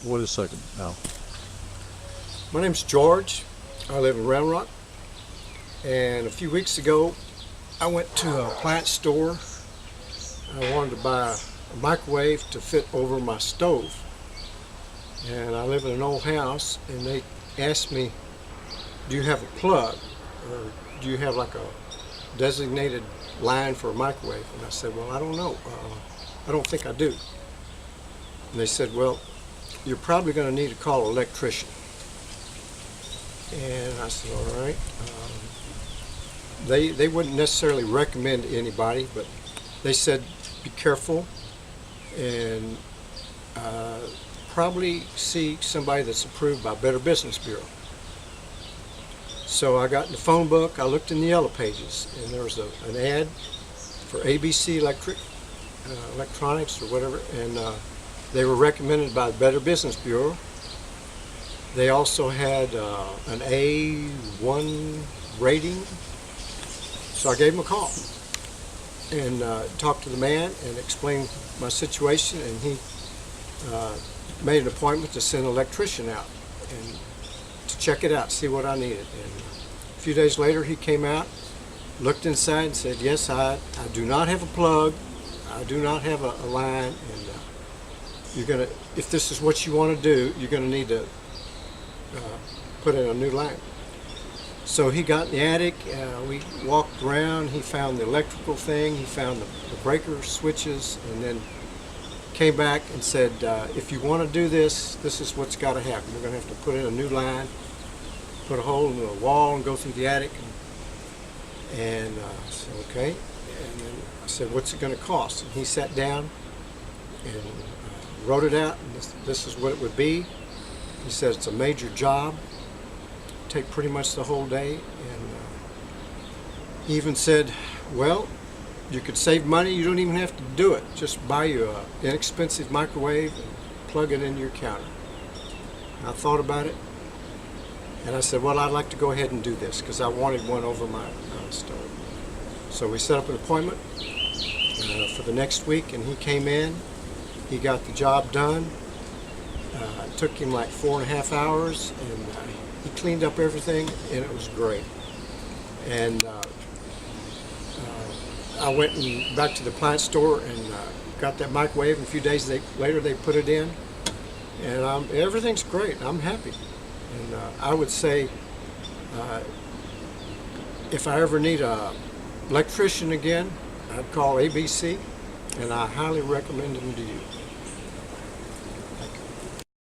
Wait a second now. My name's George. I live in Round Rock. And a few weeks ago, I went to a plant store. I wanted to buy a microwave to fit over my stove. And I live in an old house, and they asked me, do you have a plug? Or do you have like a designated line for a microwave? And I said, well, I don't know. I don't think I do. And they said, well, you're probably going to need to call an electrician. And I said, all right. They wouldn't necessarily recommend anybody, but they said be careful and probably see somebody that's approved by Better Business Bureau. So I got in the phone book, I looked in the yellow pages, and there was an ad for ABC Electronics or whatever, and they were recommended by the Better Business Bureau. They also had an A1 rating, so I gave them a call and talked to the man and explained my situation, and he made an appointment to send an electrician out and to check it out, see what I needed. And a few days later he came out, looked inside and said, yes, I do not have a plug, I do not have a line, and you're gonna, if this is what you want to do, you're gonna need to put in a new line. So he got in the attic, we walked around, he found the electrical thing, he found the breaker switches, and then came back and said, if you want to do this, this is what's got to happen. We're going to have to put in a new line, put a hole in the wall and go through the attic. And I said, okay. And then I said, what's it going to cost? And he sat down and wrote it out, and this is what it would be. He said it's a major job, take pretty much the whole day. And he even said, well, you could save money, you don't even have to do it. Just buy you an inexpensive microwave and plug it into your counter. And I thought about it, and I said, well, I'd like to go ahead and do this because I wanted one over my stove. So we set up an appointment for the next week, and he came in, he got the job done. It took him like 4.5 hours, and he cleaned up everything, and it was great. And I went back to the plant store and got that microwave, and a few days later they put it in, and everything's great. I'm happy. And I would say if I ever need an electrician again, I'd call ABC, and I highly recommend them to you.